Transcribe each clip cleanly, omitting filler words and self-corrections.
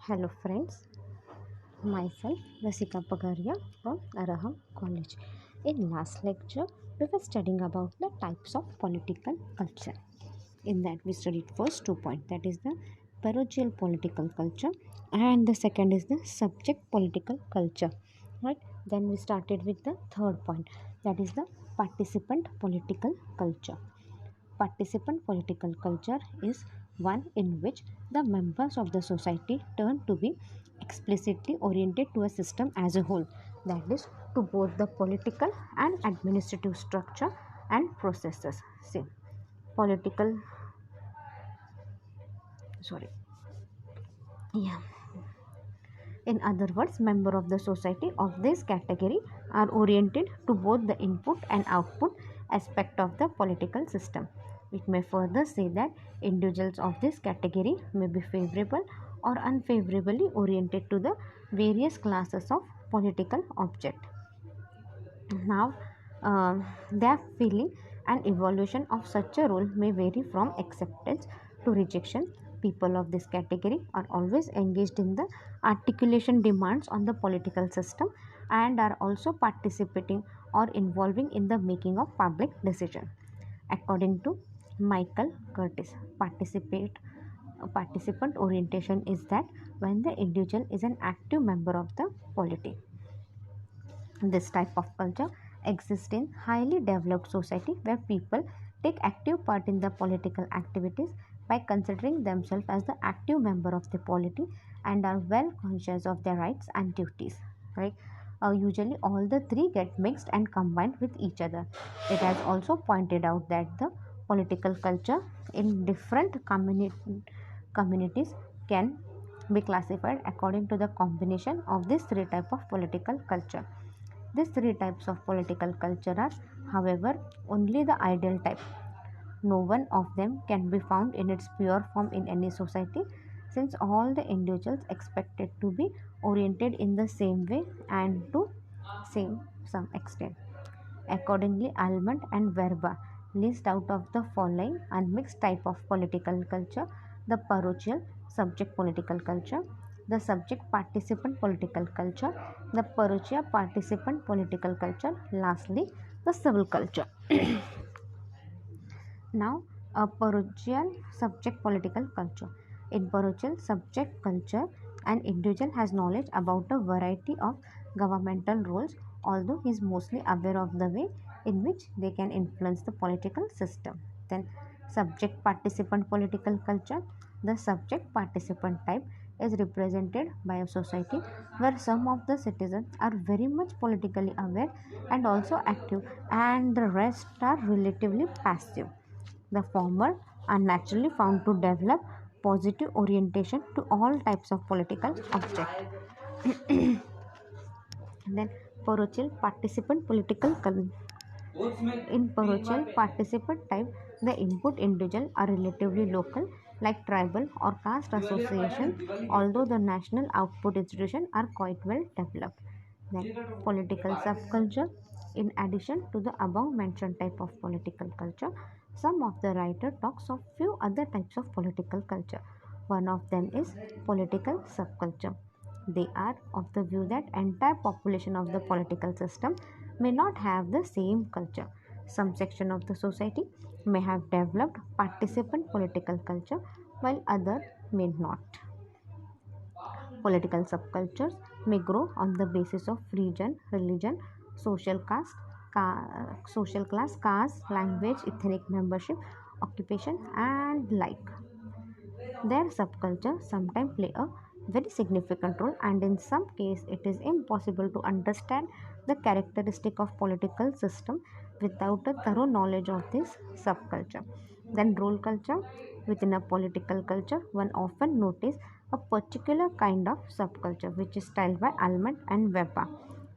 Hello friends, myself Rasika Pagaria from Araham College. In last lecture, we were studying about the types of political culture. In that we studied first 2 points, that is the parochial political culture and the second is the subject political culture. Right? Then we started with the third point, that is the participant political culture. Participant political culture is one in which the members of the society turn to be explicitly oriented to a system as a whole, that is, to both the political and administrative structure and processes. See, political, sorry, yeah. In other words, members of the society of this category are oriented to both the input and output aspect of the political system. It may further say that individuals of this category may be favorable or unfavorably oriented to the various classes of political object. Now, their feeling and evaluation of such a role may vary from acceptance to rejection. People of this category are always engaged in the articulation demands on the political system and are also participating or involving in the making of public decision. According to Michael Curtis, participant orientation is that when the individual is an active member of the polity. This type of culture exists in highly developed society where people take active part in the political activities by considering themselves as the active member of the polity and are well conscious of their rights and duties. Right? Usually, all the three get mixed and combined with each other. It has also pointed out that the political culture in different communities can be classified according to the combination of these three types of political culture. These three types of political culture are, however, only the ideal type. No one of them can be found in its pure form in any society, since all the individuals expected to be oriented in the same way and to same some extent. Accordingly, Almond and Verba list out of the following unmixed type of political culture: the parochial subject political culture, the subject participant political culture, the parochial participant political culture, lastly, the civil culture. Now, a parochial subject political culture. In parochial subject culture, an individual has knowledge about a variety of governmental roles, although he is mostly aware of the way in which they can influence the political system. Then, subject participant political culture. The subject participant type is represented by a society where some of the citizens are very much politically aware and also active, and the rest are relatively passive. The former are naturally found to develop positive orientation to all types of political object. Then parochial participant political in parochial participant type, the input individual are relatively local, like tribal or caste association, although the national output institutions are quite well developed. Then political subculture. In addition to the above mentioned type of political culture, some of the writer talks of few other types of political culture. One of them is political subculture. They are of the view that entire population of the political system may not have the same culture. Some section of the society may have developed participant political culture while other may not. Political subcultures may grow on the basis of region, religion, social social class, caste, language, ethnic membership, occupation, and like. Their subculture sometimes play a very significant role, and in some case it is impossible to understand the characteristic of political system without a thorough knowledge of this subculture. Then role culture. Within a political culture, one often notice a particular kind of subculture which is styled by Almond and Weber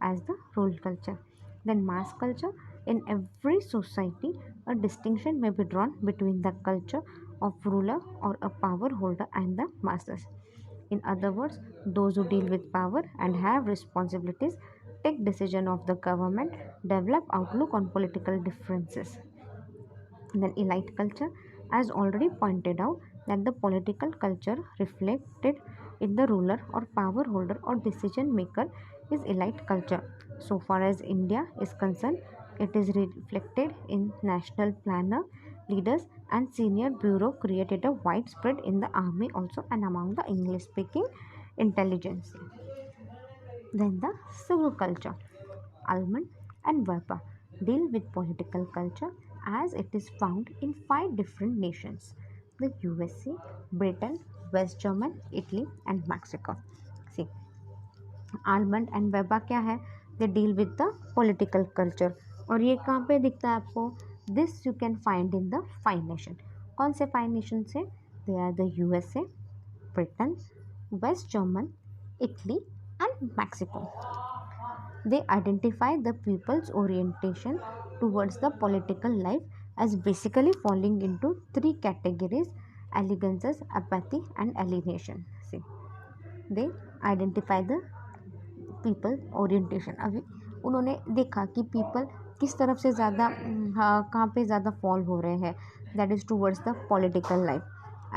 as the role culture. Then mass culture. In every society, a distinction may be drawn between the culture of ruler or a power holder and the masses. In other words, those who deal with power and have responsibilities, take decision of the government, develop outlook on political differences. Then elite culture, as already pointed out, that the political culture reflected in the ruler or power holder or decision maker is elite culture. So far as India is concerned, it is reflected in national planner, leaders, and senior bureau created a widespread in the army also and among the English speaking intelligence. Then the civil culture. Almond and Weber deal with political culture as it is found in five different nations: the USA, Britain, West Germany, Italy, and Mexico. See, Almond and Weber क्या है? They deal with the political culture. और ये कहाँ पे दिखता है आपको? This you can find in the five nation. कौन से five nation से? They are the USA, Britain, West Germany, Italy, and Mexico. They identify the people's orientation towards the political life as basically falling into three categories: allegiances, apathy, and alienation. See, they identify the people orientation. अभी उन्होंने देखा कि people किस तरफ से ज़्यादा कहाँ पे ज़्यादा फॉल हो रहे हैं, that is towards the political life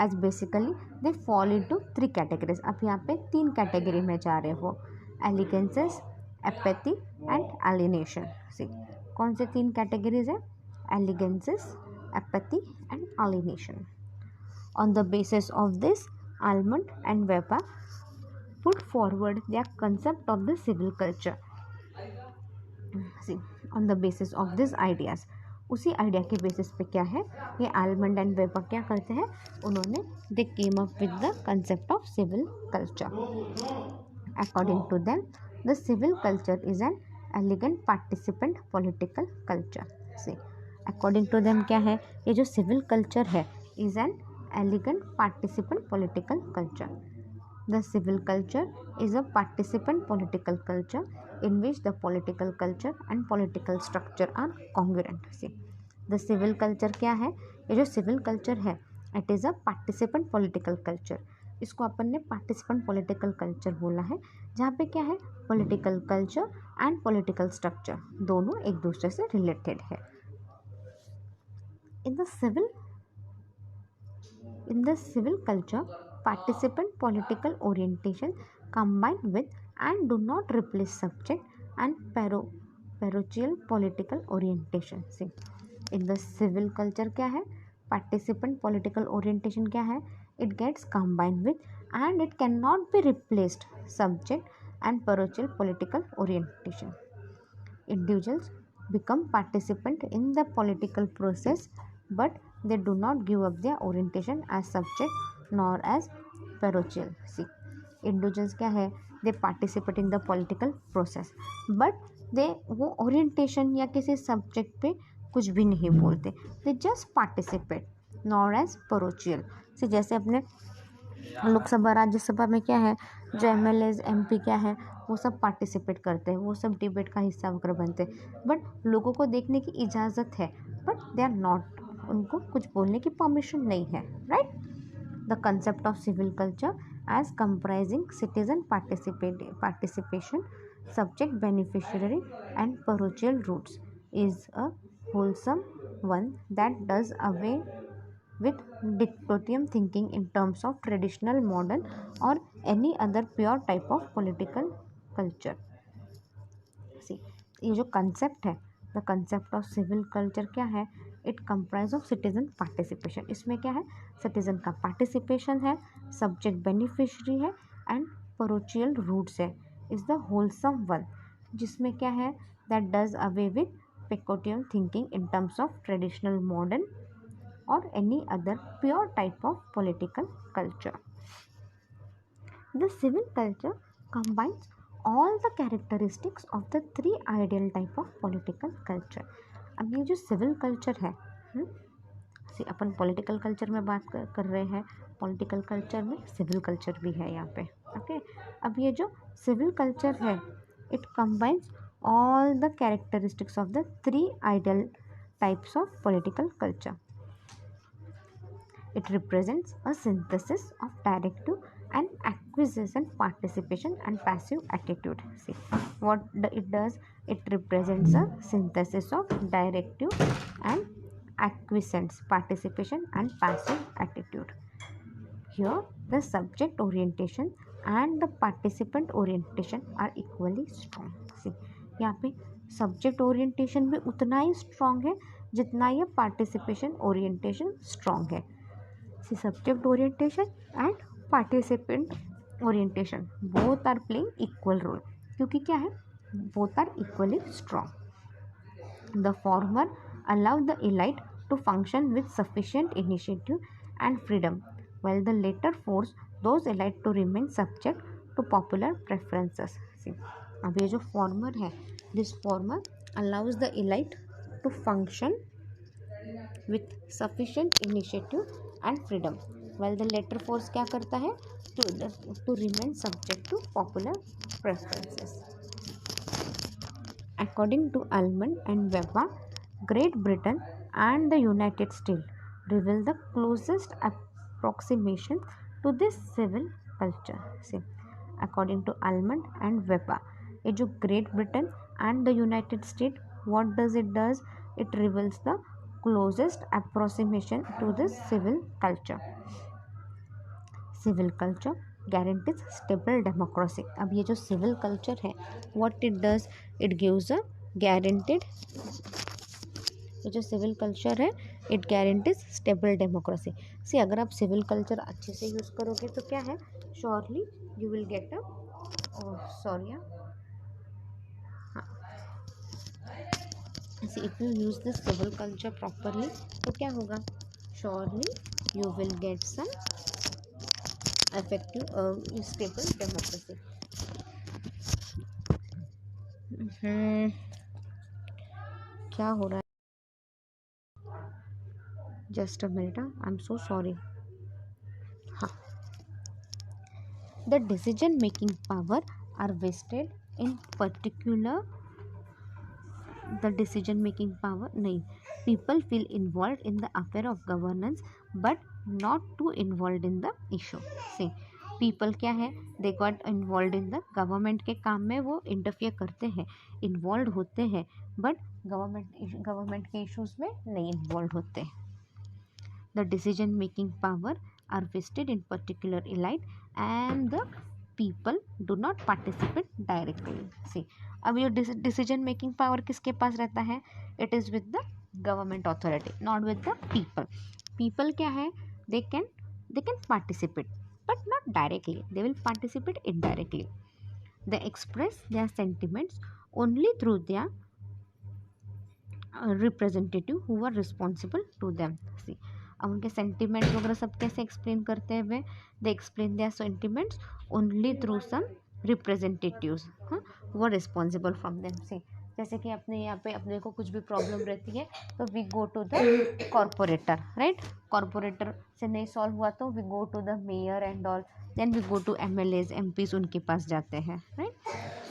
as basically they fall into three categories. अब यहाँ पे तीन कैटेगरी में जा रहे हो: allegiances, apathy and alienation. See, कौन से तीन कैटेगरीज है? Allegiances, apathy and alienation. On the basis of this, Almond and Weber put forward their concept of the civil culture. See, on the basis of these ideas, उसी idea के basis पे क्या है, ये आलमंड एंड वेबर क्या करते हैं, उन्होंने they came up with the concept of civil culture. According to them, the civil culture is an allegiant participant political culture. See, according to them क्या है, ये जो सिविल कल्चर है is an allegiant participant political culture. The civil culture is a participant political culture in which the political culture and political structure are congruent. See, the civil culture क्या है, ये जो civil culture है it is a participant political culture. इसको अपन ने participant political culture बोला है, जहाँ पे क्या है, political culture and political structure दोनों एक दूसरे से related है. In the civil culture, participant political orientation combined with and do not replace subject and parochial political orientation. See, in the civil culture क्या है, participant political orientation क्या है, it gets combined with and it cannot be replaced subject and parochial political orientation. Individuals become participant in the political process, but they do not give up their orientation as subject nor as parochial. See, individuals क्या है, they participate in the political process, but they वो orientation या किसी subject पे कुछ भी नहीं बोलते, they just participate nor as parochial. See, जैसे अपने लोकसभा राज्यसभा में क्या है, जो MLAs MP क्या है, वो सब पार्टिसिपेट करते हैं, वो सब डिबेट का हिस्सा वगैरह बनते हैं, बट लोगों को देखने की इजाज़त है, बट दे आर नॉट, उनको कुछ बोलने की परमिशन नहीं है. Right. The concept of civil culture as comprising citizen participation, subject beneficiary and parochial roots is a wholesome one that does away with dichotomy thinking in terms of traditional, modern or any other pure type of political culture. See, ये जो concept है, the concept of civil culture क्या है, it comprise of citizen participation. इसमें क्या है, citizen का participation है, सब्जेक्ट बेनिफिशरी है एंड परोचियल रूट्स है. इज़ द होलसम वन, जिसमें क्या है, दैट डज अवे विद पेकोटियन thinking in terms of traditional, modern और any other pure type of political culture. The civil culture combines all the characteristics of the three ideal type of political culture. अब ये जो civil culture है, अपन political culture में बात कर रहे हैं, पॉलिटिकल कल्चर में सिविल कल्चर भी है यहाँ पे. ओके, अब ये जो सिविल कल्चर है, it combines all the characteristics of the three ideal types of political culture. It represents a synthesis of directive and acquisition, participation and passive attitude. See what it does, it represents a synthesis of directive and acquiescence, participation and passive attitude. Here The subject orientation and the participant orientation are equally strong. See, यहाँ पे subject orientation भी उतना ही strong है जितना ये participation orientation strong है. See subject orientation and participant orientation both are playing equal role, क्योंकि क्या है, both are equally strong. The former allow the elite to function with sufficient initiative and freedom, while the latter force those elite to remain subject to popular preferences. See, अब ये जो former है, this former allows the elite to function with sufficient initiative and freedom, while the latter force क्या करता है, to remain subject to popular preferences. According to Almond and Webber, Great Britain and the United States reveal the closest approximation to this civil culture. See, according to Almond and Webber, ये जो Great Britain and the United States, what does? It reveals the closest approximation to this civil culture. Civil culture guarantees stable democracy. अब ये जो civil culture है, what it does? It gives a guaranteed, ये जो civil culture है, it guarantees stable democracy. See, अगर आप civil culture अच्छे से यूज़ करोगे तो क्या है, surely you will get a See, if you use the civil culture properly तो क्या होगा, surely you will get some effective stable democracy. क्या हो रहा है, just a minute, I am so sorry. हाँ, the decision making power are vested in particular, the decision making power नहीं, people feel involve in the affair of governance but not to involve in the issue. Say people क्या है, they got involve in the government के काम में वो interfere करते हैं, involve होते हैं, बट गवर्नमेंट के इश्यूज में नहीं इन्वॉल्व होते. The decision making power are vested in particular elite and the people do not participate directly. See, अब ये डिसीजन मेकिंग पावर किसके पास रहता है, it is with the government authority, not with the people. People क्या है, they can participate but not directly, they will participate indirectly. They express their sentiments only through their representative who are responsible to them. See, अब उनके sentiment वगैरह सब कैसे explain करते हैं वे, they explain their sentiments only through some representatives वो responsible from them. से जैसे कि अपने यहाँ पे अपने को कुछ भी प्रॉब्लम रहती है तो we go to the corporator, right. Corporator से नहीं सॉल्व हुआ तो we go to the mayor and all, then we go to MLAs MPs, उनके पास जाते हैं, right.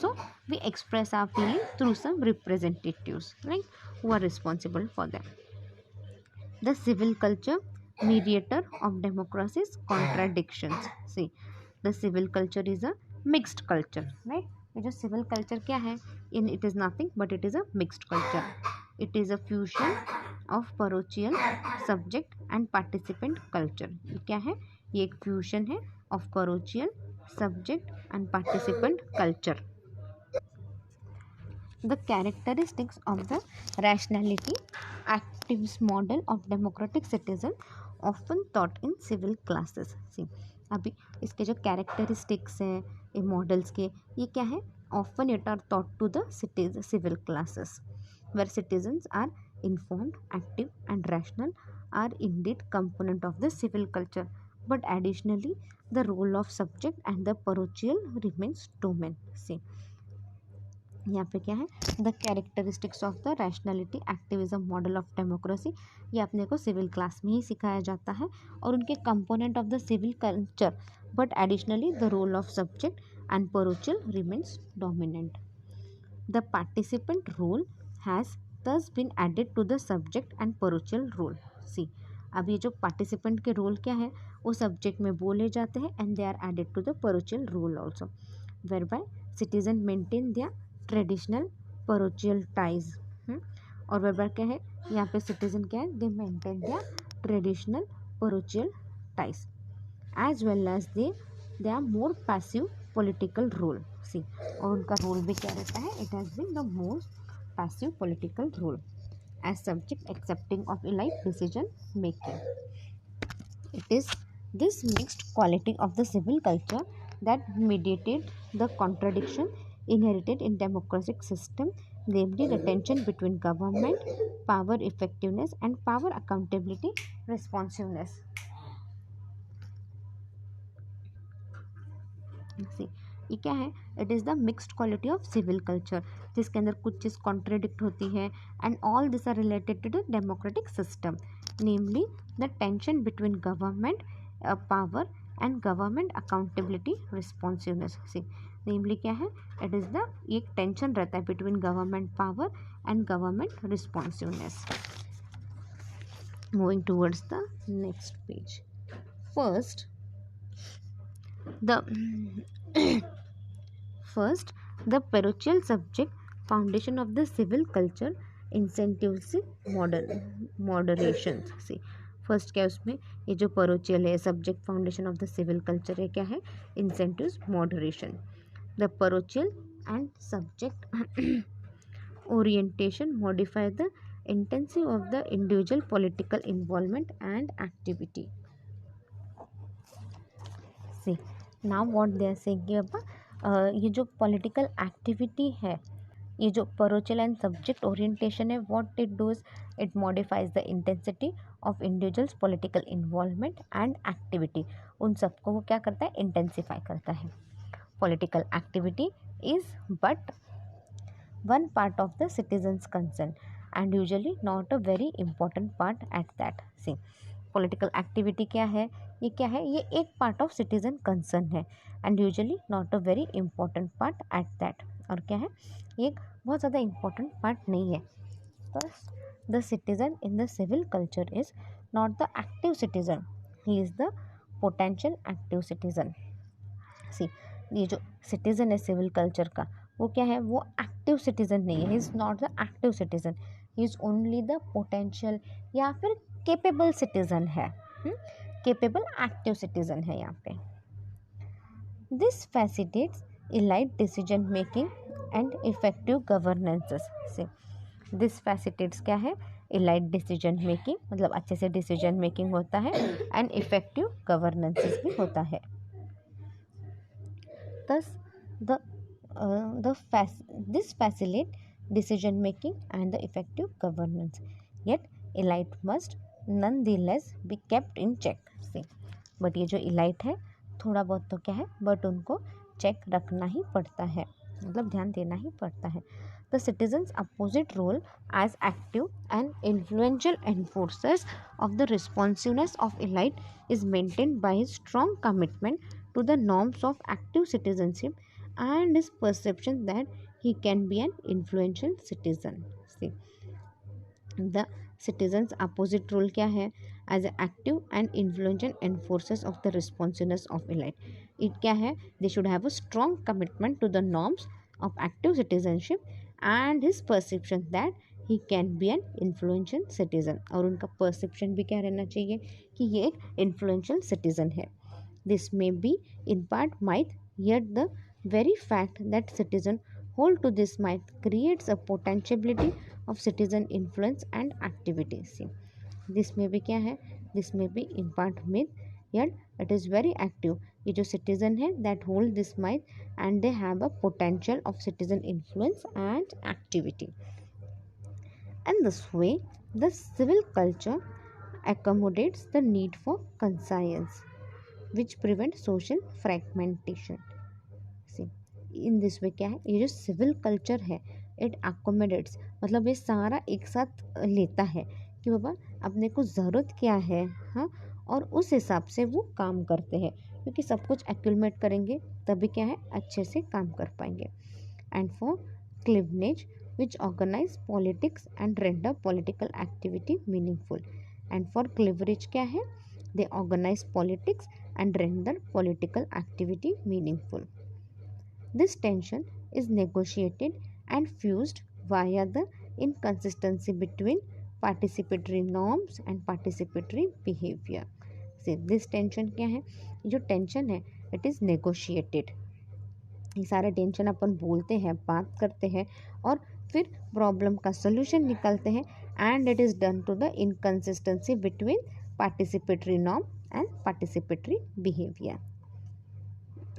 So we express our feeling through some representatives, right, who are responsible for them. The civil culture mediator of democracy's contradictions. See, the civil culture is a mixed culture, right. ये जो civil culture क्या है, it is nothing but it is a mixed culture. It is a fusion of parochial subject and participant culture. ये क्या है, ये एक fusion है of parochial subject and participant culture. The characteristics of the rationality actives model of democratic citizen often taught in civil classes. See, अभी इसके जो characteristics हैं ये models के, ये क्या है, often it are taught to the civil classes where citizens are informed, active and rational are indeed component of the civil culture, but additionally the role of subject and the parochial remains domain. See, यहाँ पे क्या है, the characteristics of the rationality activism model of democracy, ये अपने को civil class में ही सिखाया जाता है, और उनके component of the civil culture, but additionally the role of subject and parochial remains dominant. The participant role has thus been added to the subject and parochial role. See, अब ये जो participant के रोल क्या है, वो subject में बोले जाते हैं and they are added to the parochial role also, whereby citizen maintain their traditional parochial ties. और वेबर क्या है, यहाँ पे सिटीजन क्या है, they maintain their traditional parochial ties. as well as they are more passive political role. See, और उनका role भी क्या रहता है? It has been the most passive political role as subject accepting of elite decision making. It is this mixed quality of the civil culture that mediated the contradiction inherited in democratic system, namely the tension between government, power effectiveness and power accountability responsiveness. See, ये क्या है? It is the mixed quality of civil culture, जिसके अंदर कुछ चीज़ contradict होती है and all this are related to the democratic system, namely the tension between government power and government accountability responsiveness. See, namely क्या है? इट इज़ द एक tension रहता है between government power and government responsiveness. Moving towards the next page. First the first the parochial subject foundation of the civil culture incentives moderation. See, first क्या है उसमें? ये जो parochial है subject foundation of the civil culture है, क्या है? Incentives moderation. The parochial and subject orientation modify the intensity of the individual political involvement and activity. See, now what they are saying कि अब ये जो पॉलिटिकल एक्टिविटी है, ये जो parochial एंड सब्जेक्ट ओरिएंटेशन है, what it does, it modifies the intensity of individuals political involvement and activity. उन सबको वो क्या करता है? इंटेंसिफाई करता है. Political activity is but one part of the citizens concern and usually not a very important part at that. See, political activity क्या है? ये क्या है? ये एक पार्ट ऑफ सिटीजन कंसर्न है and usually not a very important part at that. और क्या है? ये एक बहुत ज़्यादा इंपॉर्टेंट पार्ट नहीं है. बस the citizen in the civil culture is not the active citizen, he is the potential active citizen. See, ये जो सिटीजन है सिविल कल्चर का, वो क्या है? वो एक्टिव सिटीजन नहीं है. He is not the active citizen, he is only the potential या फिर केपेबल सिटीजन है. केपेबल एक्टिव सिटीजन है यहाँ पे. This facilitates elite decision making and effective governances. Say this facilitates क्या है? इलाइट डिसीजन मेकिंग, मतलब अच्छे से डिसीजन मेकिंग होता है एंड इफेक्टिव गवर्नेंसेस भी होता है. Thus, this facilitate decision making and the effective governance. Yet, elite must nonetheless be kept in check. See, but ये जो elite है थोड़ा बहुत तो क्या है, बट उनको चेक रखना ही पड़ता है, मतलब ध्यान देना ही पड़ता है. The citizens' opposite role as active and influential enforcers of the responsiveness of elite is maintained by his strong commitment to the norms of active citizenship and his perception that he can be an influential citizen. See, the citizens opposite role क्या है? As an active and influential enforcers of the responsiveness of elite. It क्या है? They should have a strong commitment to the norms of active citizenship and his perception that he can be an influential citizen. और उनका perception भी क्या रहना चाहिए? कि ये एक influential citizen है. This may be in part myth, yet the very fact that citizens hold to this myth creates a potentiality of citizen influence and activity. See, this may be क्या है? This may be in part myth, yet it is very active. ये जो citizen है that hold this myth and they have a potential of citizen influence and activity. And this way, the civil culture accommodates the need for conscience, which prevent social fragmentation. See, in this way क्या है? ये जो civil culture है it accommodates, मतलब ये सारा एक साथ लेता है कि बाबा अपने को ज़रूरत क्या है, हाँ, और उस हिसाब से वो काम करते हैं, क्योंकि सब कुछ एक्यूमुलेट करेंगे तभी क्या है? अच्छे से काम कर पाएंगे. And for cleavage which organize politics and render political activity meaningful. And for cleavage क्या है? They organize politics and render political activity meaningful. This tension is negotiated and fused via the inconsistency between participatory norms and participatory behavior. See this tension क्या है, जो tension है it is negotiated. ये सारा tension अपन बोलते हैं, बात करते हैं और फिर प्रॉब्लम का सोल्यूशन निकालते हैं। And it is done to the inconsistency between participatory norm and participatory behaviour.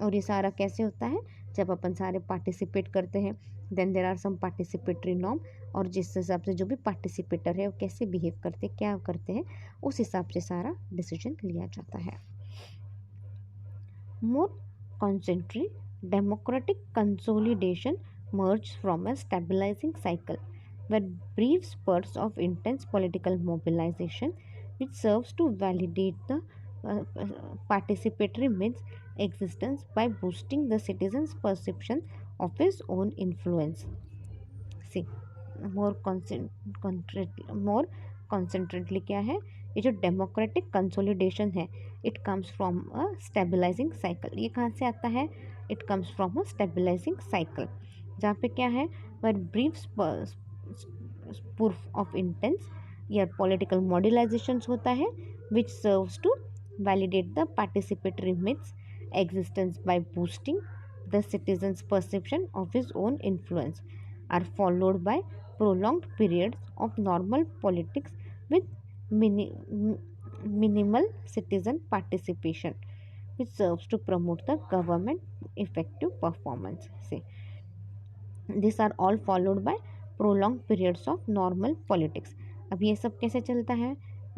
और ये सारा कैसे होता है, जब अपन सारे पार्टिसिपेट करते हैं then there are some participatory norm, और जिस हिसाब से जो भी पार्टिसिपेटर है वो कैसे बिहेव करते क्या करते हैं उस हिसाब से सारा डिसीजन लिया जाता है। मोर कॉन्सेंट्री democratic consolidation merges from a stabilizing cycle where brief spurts of intense political mobilization which serves to validate the participatory myth's existence by boosting the citizens' perception of his own influence. See, more concentrately क्या है, ये जो democratic consolidation है it comes from a stabilising cycle. ये कहाँ से आता है, it comes from a stabilising cycle, जहाँ पे क्या है, where brief spurts of intense या पॉलिटिकल मॉडलाइजेशन होता है which serves to validate the participatory myths existence by boosting the citizens perception of his own influence are followed by prolonged periods of normal politics with minimal citizen participation which serves to promote the government effective performance. See, these are all followed by prolonged periods of normal politics. अब ये सब कैसे चलता है,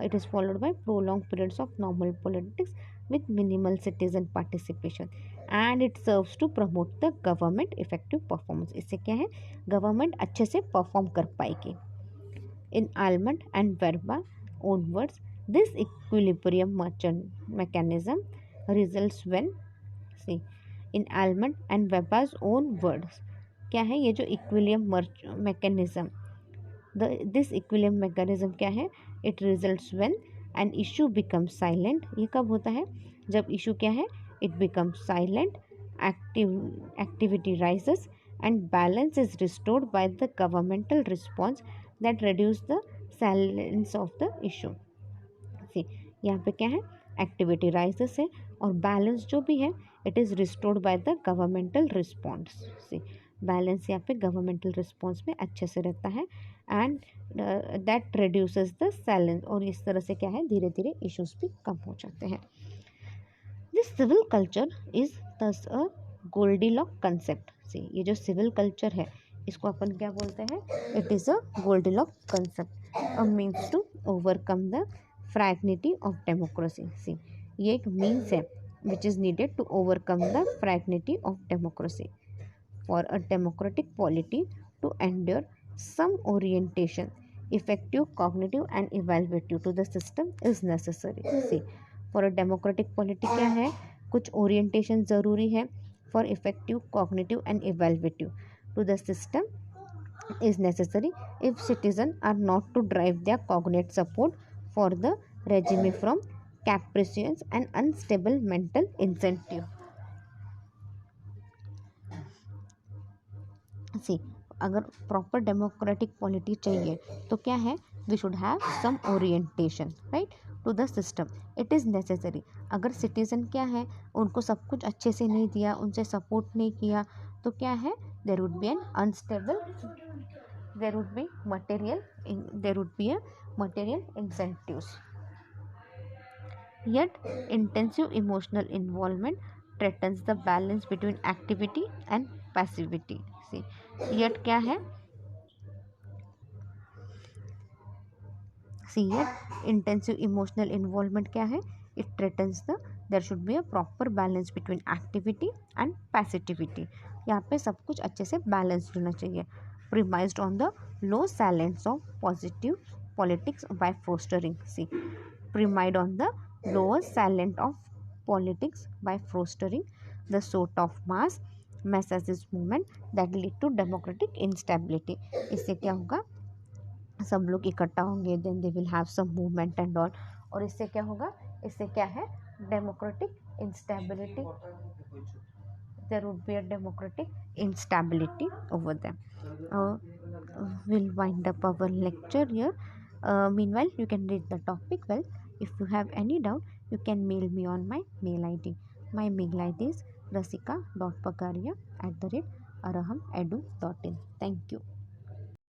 it is followed by prolonged periods of normal politics with minimal citizen participation and it serves to promote the government effective performance. इससे क्या है, government अच्छे से परफॉर्म कर पाएगी. In Almond and Verba own words, this equilibrium mechanism results when, see, in Almond and Verba's own words, क्या है ये जो equilibrium mechanism, this equilibrium mechanism क्या है, it results when an issue become silent. ये कब होता है, जब इशू क्या है, it become silent, activity rises and balance is restored by the governmental response that reduce the silence of the issue. See, यहाँ पे क्या है, एक्टिविटी राइजेस है और बैलेंस जो भी है it is restored by the governmental response. See, balance यहाँ पे गवर्नमेंटल रिस्पॉन्स में अच्छे से रहता है and that reduces the silence, और इस तरह से क्या है, धीरे धीरे इश्यूज भी कम हो जाते हैं. दिस सिविल कल्चर इज दस अ गोल्डीलॉक कंसेप्ट. सी, ये जो सिविल कल्चर है इसको अपन क्या बोलते हैं, it is a Goldilock concept, a means to overcome the fragility of democracy. See, ये एक मीन्स है which is needed to overcome the fragility of democracy. For a democratic polity to endure some orientation, effective cognitive and evaluative to the system is necessary. See, for a democratic polity क्या है, कुछ orientation ज़रूरी है, for effective cognitive and evaluative to the system is necessary if citizens are not to drive their cognate support for the regime from capricious and unstable mental incentive. सी, अगर proper democratic polity चाहिए तो क्या है, we should have some orientation right to the system, it is necessary. अगर citizen क्या है, उनको सब कुछ अच्छे से नहीं दिया, उनसे सपोर्ट नहीं किया, तो क्या है, there would be an unstable, there would be a material incentives. Yet, intensive emotional involvement threatens the balance between activity and passivity. See, yet क्या है, see, yet intensive emotional involvement क्या है, it threatens the, there should be a proper balance between activity and passivity. यहाँ पे सब कुछ अच्छे से बैलेंस्ड होना चाहिए. Premised on the low salience of positive politics by fostering. See, premised on the lower salient of politics by fostering the sort of mass messages movement that lead to democratic instability. इससे क्या होगा, सब लोग इकट्ठा होंगे, then they will have some movement and all, और इससे क्या होगा, इससे क्या है, democratic instability, there would be a democratic instability over them. We'll wind up our lecture here. Meanwhile, you can read the topic well. If you have any doubt, you can mail me on my mail id. My mail id is rasika.pagaria@arahamedu.in. Thank you.